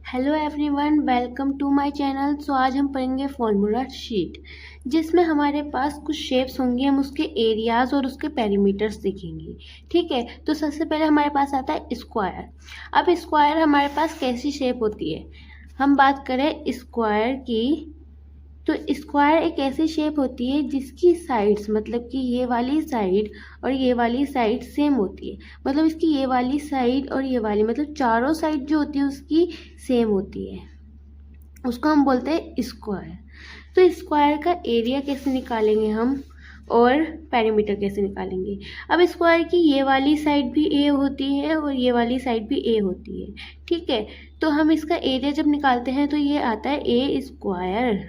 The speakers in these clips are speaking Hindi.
Hello everyone, welcome to my channel. आज हम पढ़ेंगे फॉर्मूला शीट, जिसमें हमारे पास कुछ शेप्स होंगे। हम उसके एरियाज और उसके पेरीमीटर्स देखेंगे। ठीक है, तो सबसे पहले हमारे पास आता है स्क्वायर। अब स्क्वायर हमारे पास कैसी शेप होती है, हम बात करें स्क्वायर की, तो स्क्वायर एक ऐसी शेप होती है जिसकी साइड्स, मतलब कि ये वाली साइड और ये वाली साइड सेम होती है। मतलब इसकी ये वाली साइड और ये वाली, मतलब चारों साइड जो होती है उसकी सेम होती है, उसको हम बोलते हैं स्क्वायर। तो स्क्वायर का एरिया कैसे निकालेंगे हम, और पेरीमीटर कैसे निकालेंगे। अब स्क्वायर की ये वाली साइड भी ए होती है और ये वाली साइड भी ए होती है। ठीक है, तो हम इसका एरिया जब निकालते हैं तो ये आता है A square.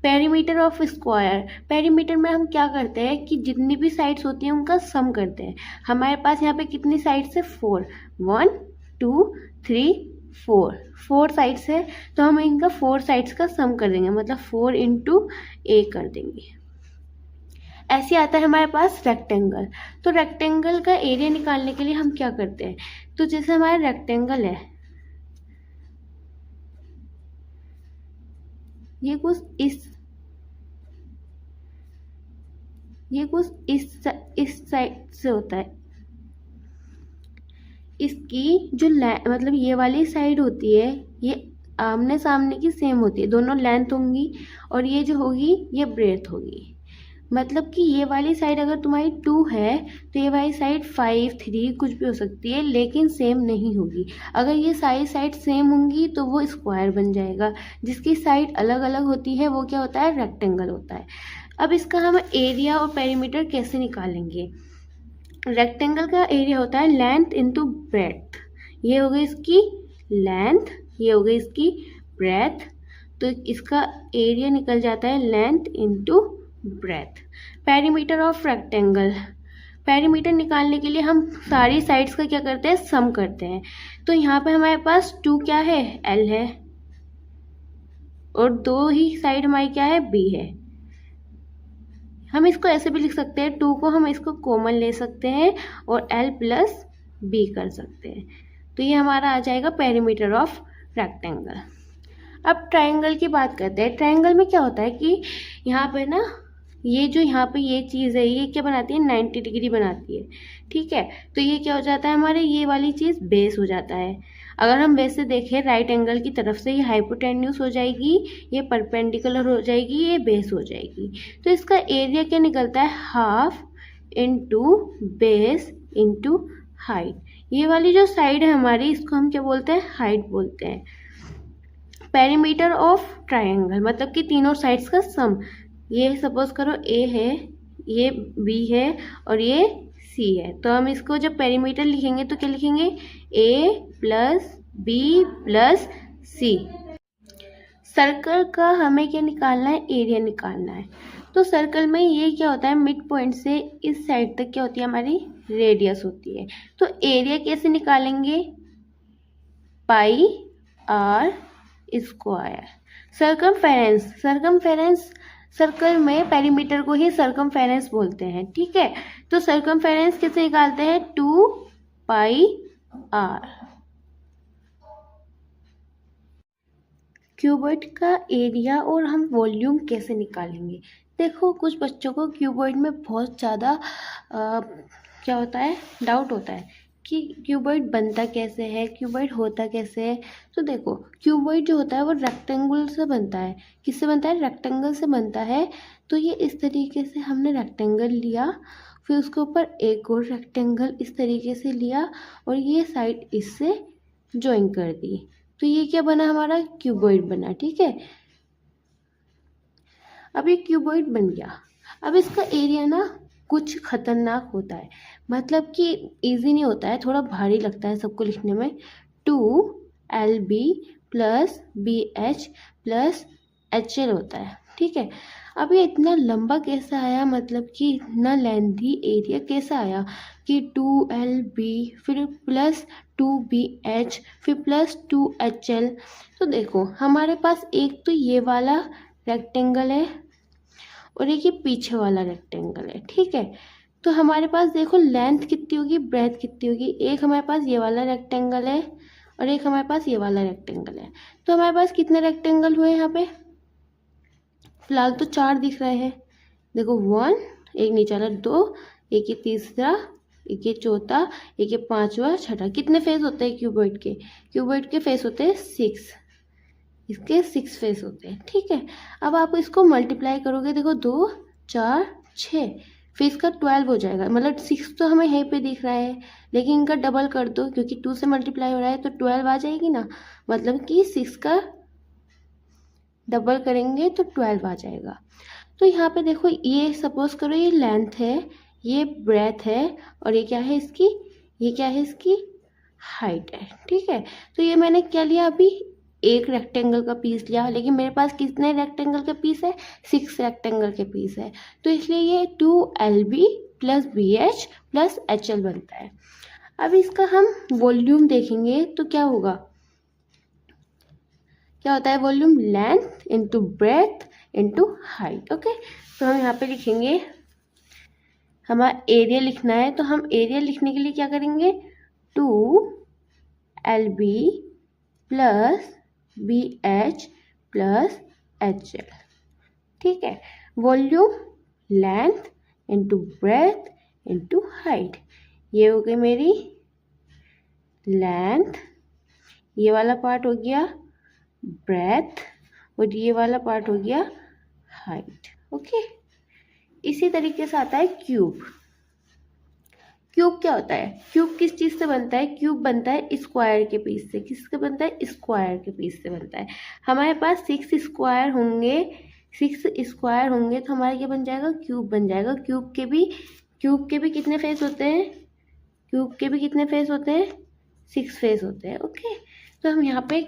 Perimeter of square, perimeter में हम क्या करते हैं कि जितनी भी साइड्स होती हैं उनका सम करते हैं। हमारे पास यहाँ पे कितनी साइड्स है, 4, 1 2 3 4, 4 साइड्स है, तो हम इनका 4 साइड्स का सम कर देंगे, मतलब 4 इंटू ए कर देंगे। ऐसे आता है हमारे पास रेक्टेंगल। तो रेक्टेंगल का एरिया निकालने के लिए हम क्या करते हैं, तो जैसे हमारा रेक्टेंगल है, ये कुछ इस साइड से होता है। इसकी जो मतलब ये वाली साइड होती है, ये आमने सामने की सेम होती है, दोनों लेंथ होंगी, और ये जो होगी ये ब्रेथ होगी। मतलब कि ये वाली साइड अगर तुम्हारी 2 है तो ये वाली साइड 5, 3 कुछ भी हो सकती है, लेकिन सेम नहीं होगी। अगर ये सारी साइड सेम होंगी तो वो स्क्वायर बन जाएगा। जिसकी साइड अलग अलग होती है वो क्या होता है, रेक्टेंगल होता है। अब इसका हम एरिया और पेरीमीटर कैसे निकालेंगे। रेक्टेंगल का एरिया होता है लेंथ इंटू ब्रेथ। ये हो गई इसकी लेंथ, ये हो गई इसकी ब्रेथ, तो इसका एरिया निकल जाता है length into breadth. Perimeter of rectangle, perimeter निकालने के लिए हम सारी साइड्स का क्या करते हैं, सम करते हैं। तो यहाँ पे हमारे पास 2 क्या है, एल है, और 2 ही साइड हमारी क्या है, बी है। हम इसको ऐसे भी लिख सकते हैं, 2 को हम इसको कॉमन ले सकते हैं और l प्लस बी कर सकते हैं। तो ये हमारा आ जाएगा पेरीमीटर ऑफ रेक्टेंगल। अब ट्रायंगल की बात करते हैं। ट्रायंगल में क्या होता है कि यहाँ पे ना, ये जो यहाँ पे ये चीज़ है, ये क्या बनाती है, 90 डिग्री बनाती है। ठीक है, तो ये क्या हो जाता है, हमारे ये वाली चीज़ बेस हो जाता है। अगर हम वैसे देखें राइट एंगल की तरफ से, ये हाइपोटेन्यूस हो जाएगी, ये परपेंडिकुलर हो जाएगी, ये बेस हो जाएगी। तो इसका एरिया क्या निकलता है, half into base into height. ये वाली जो साइड है हमारी, इसको हम क्या बोलते हैं, हाइट बोलते हैं। पेरीमीटर ऑफ ट्रायंगल मतलब कि तीनों साइड्स का सम। ये सपोज करो ए है, ये बी है और ये सी है, तो हम इसको जब पेरीमीटर लिखेंगे तो क्या लिखेंगे, ए प्लस बी प्लस सी। सर्कल का हमें क्या निकालना है, एरिया निकालना है। तो सर्कल में ये क्या होता है, मिड पॉइंट से इस साइड तक क्या होती है, हमारी रेडियस होती है। तो एरिया कैसे निकालेंगे, pi r square. Circumference, circumference circle में पेरीमीटर को ही सर्कमफेरेंस बोलते हैं। ठीक है, तो सर्कमफेरेंस कैसे निकालते हैं, 2 पाई आर। क्यूबॉइड का एरिया और हम वॉल्यूम कैसे निकालेंगे। देखो, कुछ बच्चों को क्यूबॉइड में बहुत ज़्यादा क्या होता है, डाउट होता है कि क्यूबॉइड बनता कैसे है, क्यूबॉइड होता कैसे है। तो देखो, क्यूबॉइड जो होता है वो रेक्टेंगल से बनता है। किससे बनता है, रेक्टेंगल से बनता है। तो ये इस तरीके से हमने रेक्टेंगल लिया, फिर उसके ऊपर एक और रेक्टेंगल इस तरीके से लिया, और ये साइड इससे ज्वाइन कर दी, तो ये क्या बना, हमारा क्यूबॉइड बना। ठीक है, अब ये क्यूबॉइड बन गया। अब इसका एरिया ना कुछ खतरनाक होता है, मतलब कि इजी नहीं होता है, थोड़ा भारी लगता है सबको लिखने में। 2LB plus BH plus HL होता है। ठीक है, अब ये इतना लंबा कैसे आया, मतलब कि इतना लेंथी एरिया कैसे आया कि 2LB फिर प्लस 2BH फिर प्लस 2HL। तो देखो, हमारे पास एक तो ये वाला रेक्टेंगल है और एक ये पीछे वाला रेक्टेंगल है। ठीक है, तो हमारे पास देखो लेंथ कितनी होगी, ब्रेथ कितनी होगी। एक हमारे पास ये वाला रेक्टेंगल है और एक हमारे पास ये वाला रेक्टेंगल है। तो हमारे पास कितने रेक्टेंगल हुए यहाँ पे? फिलहाल तो 4 दिख रहे हैं। देखो 1, एक नीचे वाला 2, एक ये तीसरा, एक ये चौथा, एक ये पांचवा, छठा। कितने फेस होते हैं क्यूबॉइड के? क्यूबॉइड के फेस होते हैं 6, इसके 6 फेस होते हैं। ठीक है, अब आप इसको मल्टीप्लाई करोगे, देखो 2 4 6, फिर इसका 12 हो जाएगा। मतलब 6 तो हमें यहीं पे दिख रहा है, लेकिन इनका डबल कर दो क्योंकि 2 से मल्टीप्लाई हो रहा है तो 12 आ जाएगी ना। मतलब कि 6 का डबल करेंगे तो 12 आ जाएगा। तो यहाँ पे देखो, ये सपोज करो ये लेंथ है, ये ब्रेथ है, और ये क्या है इसकी, ये क्या है इसकी हाइट है। ठीक है, तो ये मैंने क्या लिया अभी, एक रेक्टेंगल का पीस लिया, लेकिन मेरे पास कितने रेक्टेंगल के पीस है? 6 रेक्टेंगल के पीस है। तो इसलिए ये 2LB plus BH plus HL बनता है। अब इसका हम वॉल्यूम देखेंगे तो क्या होगा, क्या होता है volume? Length into breadth into height. Okay, तो हम यहाँ पे लिखेंगे, हमारा एरिया लिखना है, तो हम एरिया लिखने के लिए क्या करेंगे? 2LB plus BH plus HL। ठीक है, volume length into breadth into height. ये हो गई मेरी लेंथ, ये वाला पार्ट हो गया ब्रेथ, और ये वाला पार्ट हो गया हाइट। ओके, इसी तरीके से आता है क्यूब। क्यूब क्या होता है? क्यूब किस चीज़ से बनता है? क्यूब बनता है स्क्वायर के पीस से। किससे बनता है? स्क्वायर के पीस से बनता है। हमारे पास 6 स्क्वायर होंगे, 6 स्क्वायर होंगे तो हमारा क्या बन जाएगा? क्यूब बन जाएगा। क्यूब के भी कितने फेस होते हैं? क्यूब के भी कितने फेस होते हैं? 6 फेस होते हैं। ओके, तो हम यहाँ पे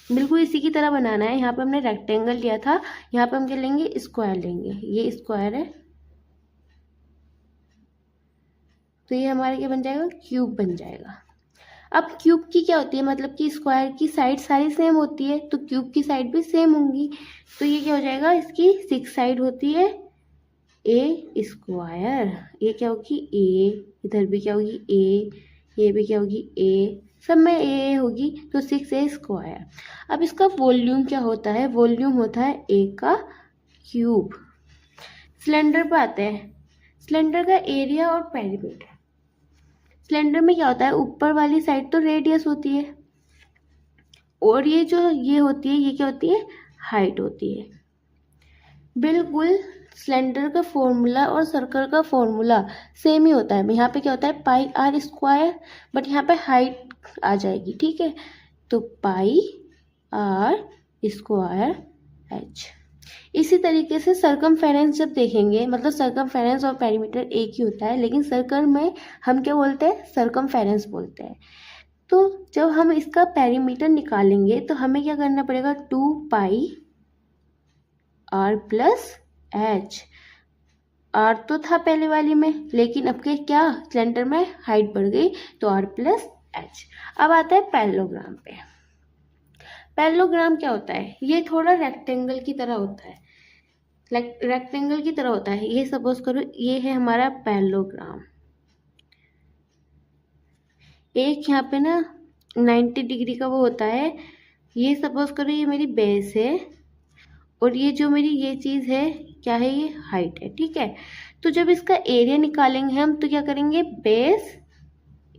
बिल्कुल इसी की तरह बनाना है। यहाँ पे हमने रेक्टेंगल लिया था, यहाँ पे हम क्या लेंगे? स्क्वायर लेंगे। ये स्क्वायर है तो ये हमारा क्या बन जाएगा? क्यूब बन जाएगा। अब क्यूब की क्या होती है, मतलब कि स्क्वायर की साइड सारी सेम होती है, तो क्यूब की साइड भी सेम होंगी। तो ये क्या हो जाएगा? इसकी 6 साइड होती है ए स्क्वायर, ये क्या होगी? ए, इधर भी क्या होगी? ए, ये भी क्या होगी? ए, सब में ए होगी, तो 6A स्क्वायर। अब इसका वॉल्यूम क्या होता है? वॉल्यूम होता है ए का क्यूब। सिलेंडर पर आते हैं। सिलेंडर का एरिया और पेरीमीटर। सिलेंडर में क्या होता है? ऊपर वाली साइड तो रेडियस होती है, और ये जो ये होती है, ये क्या होती है? हाइट होती है। बिल्कुल सिलेंडर का फॉर्मूला और सर्कल का फॉर्मूला सेम ही होता है। यहाँ पे क्या होता है? पाई आर स्क्वायर, बट यहाँ पे हाइट आ जाएगी। ठीक है, तो पाई आर स्क्वायर एच। इसी तरीके से सर्कमफेरेंस जब देखेंगे, मतलब सर्कमफेरेंस और पेरीमीटर एक ही होता है, लेकिन सर्कल में हम क्या बोलते हैं? सर्कमफेरेंस बोलते हैं। तो जब हम इसका पेरीमीटर निकालेंगे तो हमें क्या करना पड़ेगा? 2 पाई आर प्लस एच। आर तो था पहले वाली में, लेकिन अब के क्या सिलेंडर में हाइट बढ़ गई, तो आर प्लस एच। अब आता है पैरेललोग्राम पे। पैरेललोग्राम क्या होता है? ये थोड़ा रेक्टेंगल की तरह होता है, रेक्टेंगल की तरह होता है। ये सपोज करो ये है हमारा पैरेललोग्राम। एक यहाँ पे ना 90 डिग्री का वो होता है। ये सपोज करो ये मेरी बेस है, और ये जो मेरी ये चीज़ है क्या है? ये हाइट है। ठीक है, तो जब इसका एरिया निकालेंगे हम तो क्या करेंगे? Base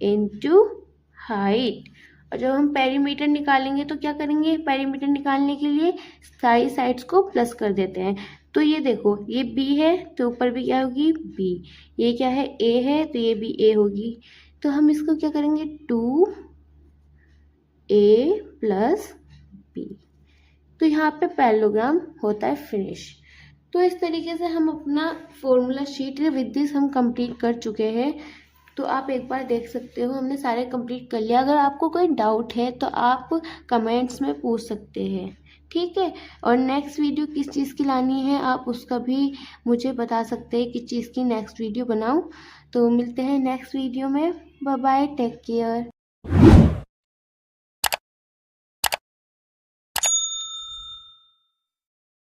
into height. और जब हम पेरीमीटर निकालेंगे तो क्या करेंगे? पेरीमीटर निकालने के लिए सारी साइड्स को प्लस कर देते हैं। तो ये देखो, ये बी है तो ऊपर भी क्या होगी? बी। ये क्या है? ए है तो ये भी ए होगी। तो हम इसको क्या करेंगे? 2A plus B. तो यहाँ पे पैरेललोग्राम होता है फिनिश। तो इस तरीके से हम अपना फॉर्मूला शीट विद दिस हम कंप्लीट कर चुके हैं। तो आप एक बार देख सकते हो, हमने सारे कंप्लीट कर लिया। अगर आपको कोई डाउट है तो आप कमेंट्स में पूछ सकते हैं। ठीक है, और नेक्स्ट वीडियो किस चीज़ की लानी है आप उसका भी मुझे बता सकते हैं, किस चीज़ की नेक्स्ट वीडियो बनाऊं। तो मिलते हैं नेक्स्ट वीडियो में। Bye bye, take care.